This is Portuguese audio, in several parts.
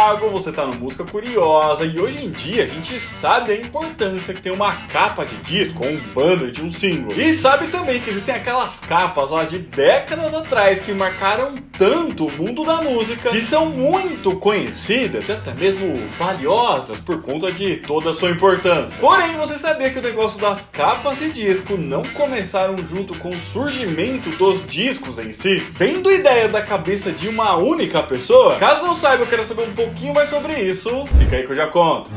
Thiago, você tá no Música Curiosa e hoje em dia a gente sabe a importância que tem uma capa de disco ou um banner de um single. E sabe também que existem aquelas capas lá de décadas atrás que marcaram tanto o mundo da música, que são muito conhecidas e até mesmo valiosas por conta de toda a sua importância. Porém, você sabia que o negócio das capas de disco não começaram junto com o surgimento dos discos em si, sendo ideia da cabeça de uma única pessoa? Caso não saiba, eu quero saber um pouquinho mais sobre isso, fica aí que eu já conto.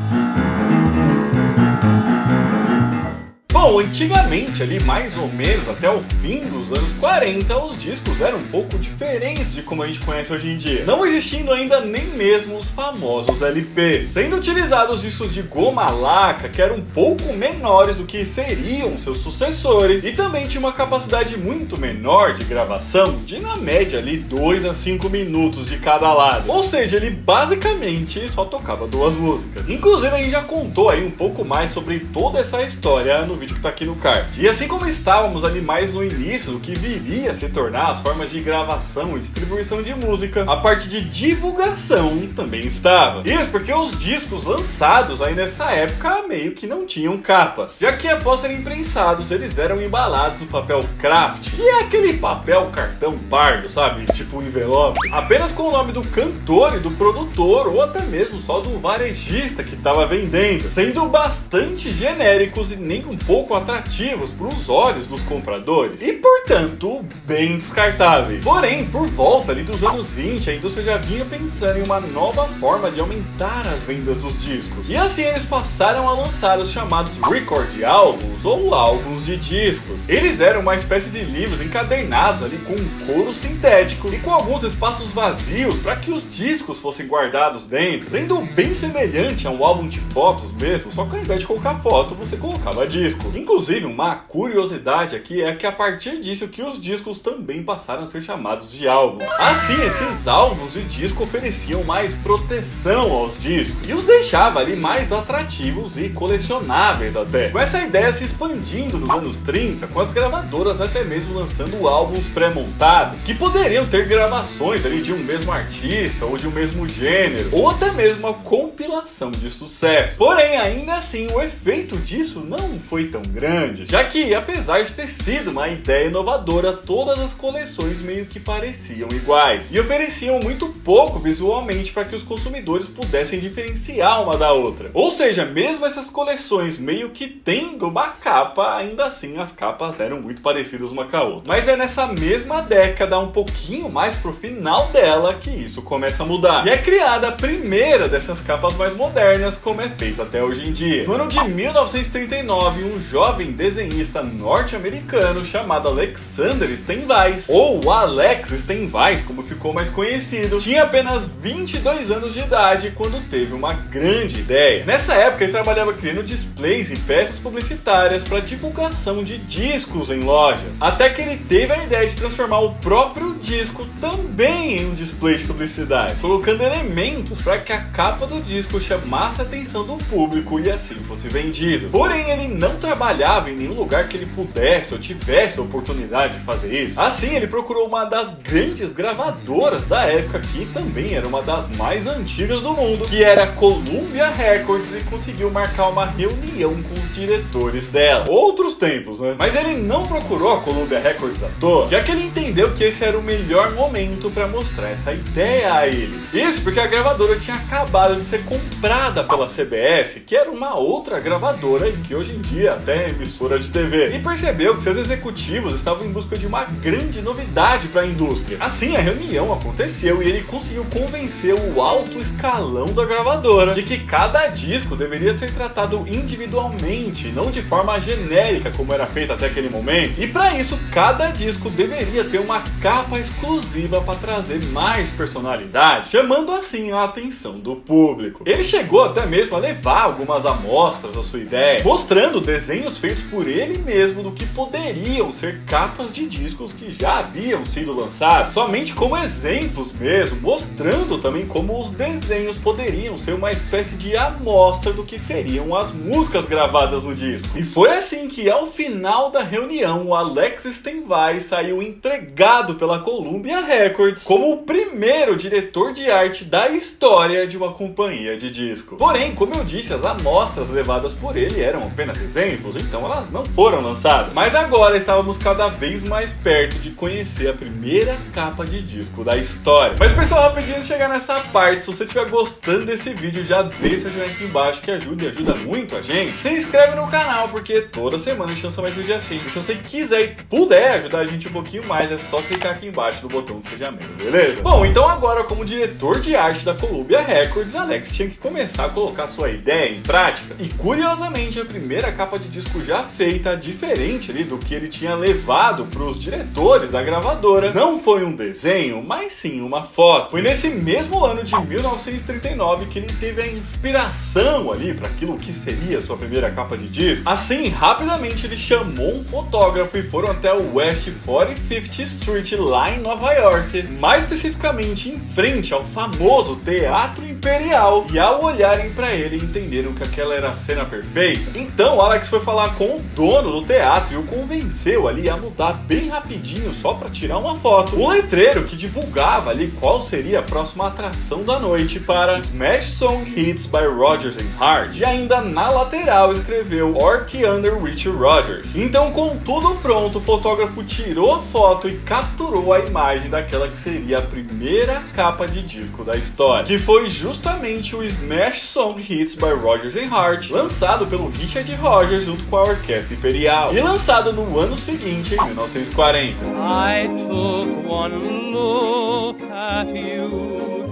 Bom, antigamente, ali mais ou menos até o fim dos anos 40, os discos eram um pouco diferentes de como a gente conhece hoje em dia, não existindo ainda nem mesmo os famosos LPs, sendo utilizados discos de goma laca que eram um pouco menores do que seriam seus sucessores e também tinha uma capacidade muito menor de gravação, de na média ali 2 a 5 minutos de cada lado, ou seja, ele basicamente só tocava 2 músicas. Inclusive a gente já contou aí um pouco mais sobre toda essa história no vídeo que tá aqui no card. E assim como estávamos ali mais no início do que viria a se tornar as formas de gravação e distribuição de música, a parte de divulgação também estava. Isso porque os discos lançados aí nessa época meio que não tinham capas, já que após serem prensados eles eram embalados no papel craft, que é aquele papel cartão pardo, sabe? Tipo um envelope, apenas com o nome do cantor e do produtor ou até mesmo só do varejista que estava vendendo, sendo bastante genéricos e nem um pouco atrativos para os olhos dos compradores e, portanto, bem descartáveis. Porém, por volta ali dos anos 20, a indústria já vinha pensando em uma nova forma de aumentar as vendas dos discos. E assim eles passaram a lançar os chamados record álbuns ou álbuns de discos. Eles eram uma espécie de livros encadernados ali com um couro sintético e com alguns espaços vazios para que os discos fossem guardados dentro, sendo bem semelhante a um álbum de fotos mesmo, só que ao invés de colocar foto, você colocava disco. Inclusive, uma curiosidade aqui é que a partir disso que os discos também passaram a ser chamados de álbuns. Assim, esses álbuns de disco ofereciam mais proteção aos discos e os deixava ali mais atrativos e colecionáveis até. Com essa ideia se expandindo nos anos 30, com as gravadoras até mesmo lançando álbuns pré-montados, que poderiam ter gravações ali de um mesmo artista ou de um mesmo gênero, ou até mesmo uma compilação de sucesso. Porém, ainda assim, o efeito disso não foi tão grande, já que apesar de ter sido uma ideia inovadora, todas as coleções meio que pareciam iguais e ofereciam muito pouco visualmente para que os consumidores pudessem diferenciar uma da outra. Ou seja, mesmo essas coleções meio que tendo uma capa, ainda assim as capas eram muito parecidas uma com a outra. Mas é nessa mesma década, um pouquinho mais pro final dela, que isso começa a mudar e é criada a primeira dessas capas mais modernas, como é feito até hoje em dia. No ano de 1939, um jovem desenhista norte-americano chamado Alexander Steinweiss, ou Alex Steinweiss, como ficou mais conhecido, tinha apenas 22 anos de idade quando teve uma grande ideia. Nessa época ele trabalhava criando displays e peças publicitárias para divulgação de discos em lojas, até que ele teve a ideia de transformar o próprio disco também em um display de publicidade, colocando elementos para que a capa do disco chamasse a atenção do público e assim fosse vendido. Porém, ele não trabalhava em nenhum lugar que ele pudesse ou tivesse a oportunidade de fazer isso. Assim, ele procurou uma das grandes gravadoras da época, que também era uma das mais antigas do mundo, que era a Columbia Records, e conseguiu marcar uma reunião com os diretores dela. Outros tempos, né? Mas ele não procurou a Columbia Records à toa, já que ele entendeu que esse era o melhor momento para mostrar essa ideia a eles. Isso porque a gravadora tinha acabado de ser comprada pela CBS, que era uma outra gravadora e que hoje em dia até é emissora de TV, e percebeu que seus executivos estavam em busca de uma grande novidade para a indústria. Assim, a reunião aconteceu e ele conseguiu convencer o alto escalão da gravadora de que cada disco deveria ser tratado individualmente, não de forma genérica como era feito até aquele momento, e para isso cada disco deveria ter uma capa exclusiva para trazer mais personalidade, chamando assim a atenção do público. Ele chegou até mesmo a levar algumas amostras da sua ideia, mostrando desenhos desenhos feitos por ele mesmo do que poderiam ser capas de discos que já haviam sido lançados, somente como exemplos mesmo, mostrando também como os desenhos poderiam ser uma espécie de amostra do que seriam as músicas gravadas no disco. E foi assim que ao final da reunião o Alex Steinvay saiu empregado pela Columbia Records como o primeiro diretor de arte da história de uma companhia de disco. Porém, como eu disse, as amostras levadas por ele eram apenas exemplos, então elas não foram lançadas. Mas agora estávamos cada vez mais perto de conhecer a primeira capa de disco da história. Mas pessoal, rapidinho antes de chegar nessa parte, se você estiver gostando desse vídeo, já deixa o joinha aqui embaixo que ajuda muito a gente. Se inscreve no canal, porque toda semana a gente lança mais vídeo assim. E se você quiser e puder ajudar a gente um pouquinho mais, é só clicar aqui embaixo no botão do Seja Membro, beleza? Bom, então agora como diretor de arte da Columbia Records, Alex tinha que começar a colocar sua ideia em prática. E curiosamente, a primeira capa de disco já feita, diferente ali do que ele tinha levado para os diretores da gravadora, não foi um desenho, mas sim uma foto. Foi nesse mesmo ano de 1939 que ele teve a inspiração ali para aquilo que seria sua primeira capa de disco. Assim, rapidamente ele chamou um fotógrafo e foram até o West 45th Street lá em Nova York, mais especificamente em frente ao famoso Teatro Imperial, e ao olharem para ele entenderam que aquela era a cena perfeita. Então Alex foi falar com o dono do teatro e o convenceu ali a mudar bem rapidinho só para tirar uma foto o letreiro que divulgava ali qual seria a próxima atração da noite para Smash Song Hits by Rodgers and Hart, e ainda na lateral escreveu Orky Under Richie Rodgers. Então, com tudo pronto, o fotógrafo tirou a foto e capturou a imagem daquela que seria a primeira capa de disco da história, que foi justamente o Smash Song Hits by Rodgers and Hart, lançado pelo Richard Rodgers junto com a Orquestra Imperial e lançado no ano seguinte, em 1940. I took one look at you,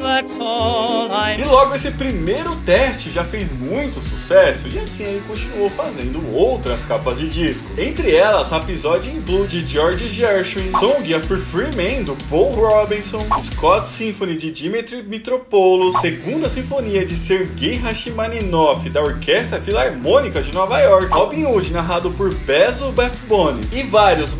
that's all I... E logo esse primeiro teste já fez muito sucesso, e assim ele continuou fazendo outras capas de disco. Entre elas, Rhapsody in Blue de George Gershwin, Song of a Free Man do Paul Robinson, Scott Symphony de Dmitri Mitropoulos, Segunda Sinfonia de Sergei Rachmaninoff da Orquestra Filarmônica de Nova York, Robin Hood narrado por Basil Rathbone e vários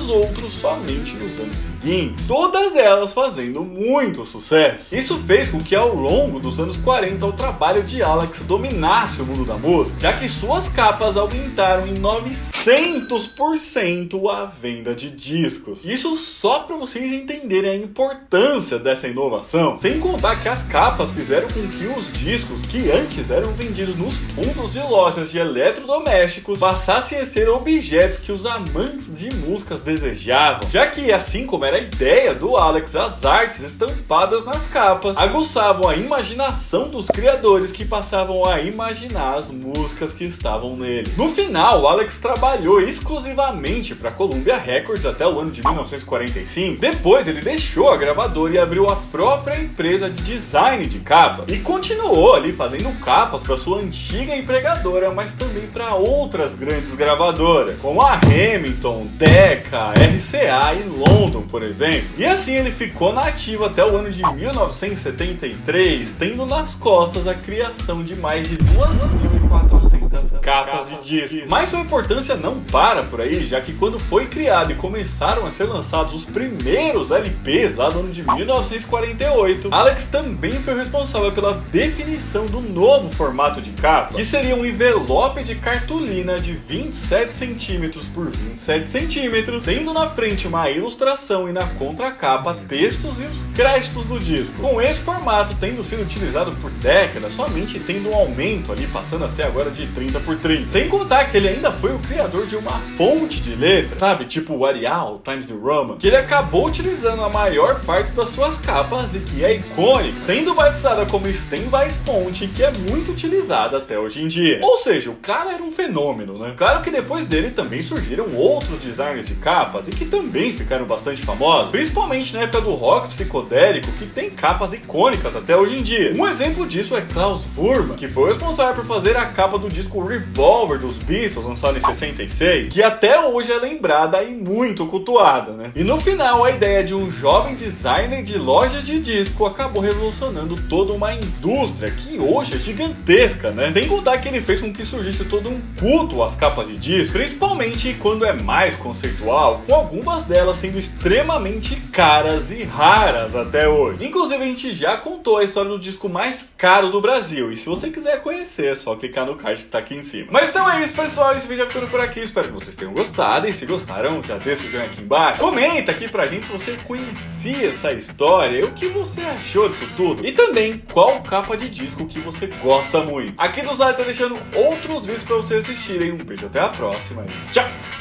outros somente nos anos seguintes, todas elas fazendo muito sucesso. Isso fez com que ao longo dos anos 40 o trabalho de Alex dominasse o mundo da música, já que suas capas aumentaram em 900% a venda de discos. Isso só para vocês entenderem a importância dessa inovação, sem contar que as capas fizeram com que os discos que antes eram vendidos nos fundos de lojas de eletrodomésticos passassem a ser objetos que os amantes de músicas desejavam, já que, assim como era a ideia do Alex, as artes estampadas nas capas aguçavam a imaginação dos criadores, que passavam a imaginar as músicas que estavam nele. No final, o Alex trabalhou exclusivamente para a Columbia Records até o ano de 1945. Depois ele deixou a gravadora e abriu a própria empresa de design de capas, e continuou ali fazendo capas para sua antiga empregadora, mas também para outras grandes gravadoras, como a Hamilton, Decca, RCA e London, por exemplo. E assim ele ficou na ativa até o ano de 1973, tendo nas costas a criação de mais de 2.400 capas de disco. Mas sua importância não para por aí, já que quando foi criado e começaram a ser lançados os primeiros LPs lá no ano de 1948, Alex também foi responsável pela definição do novo formato de capa, que seria um envelope de cartolina de 27 centímetros por 27 centímetros, tendo na frente uma ilustração e na contracapa textos e os créditos do disco. Com esse formato tendo sido utilizado por décadas, somente tendo um aumento ali, passando a ser agora de 30 por 30. Sem contar que ele ainda foi o criador de uma fonte de letra, sabe? Tipo o Arial, Times New Roman, que ele acabou utilizando a maior parte das suas capas e que é icônica, sendo batizada como Steinway's Fonte, que é muito utilizada até hoje em dia. Ou seja, o cara era um fenômeno, né? Claro que depois dele também surgiram outros designers de capas e que também ficaram bastante famosos, principalmente na época do rock psicodélico, que tem capas icônicas até hoje em dia. Um exemplo disso é Klaus Voormann, que foi responsável por fazer a capa do disco Revolver dos Beatles, lançado em 66, que até hoje é lembrada e muito cultuada, né? E no final, a ideia de um jovem designer de lojas de disco acabou revolucionando toda uma indústria que hoje é gigantesca, né? Sem contar que ele fez com que surgisse todo um culto às capas de disco, principalmente quando é mais conceitual, com algumas delas sendo extremamente caras e raras até hoje. Inclusive, a gente já contou a história do disco mais caro do Brasil, e se você quiser conhecer, é só clicar no card que tá aqui em cima. Mas então é isso, pessoal, esse vídeo vai ficando por aqui, espero que vocês tenham gostado, e se gostaram, já deixa o joinha aqui embaixo, comenta aqui pra gente se você conhecia essa história e o que você achou disso tudo, e também qual capa de disco que você gosta muito. Aqui do site tá deixando outros vídeos pra vocês assistirem, um beijo, até a próxima e tchau!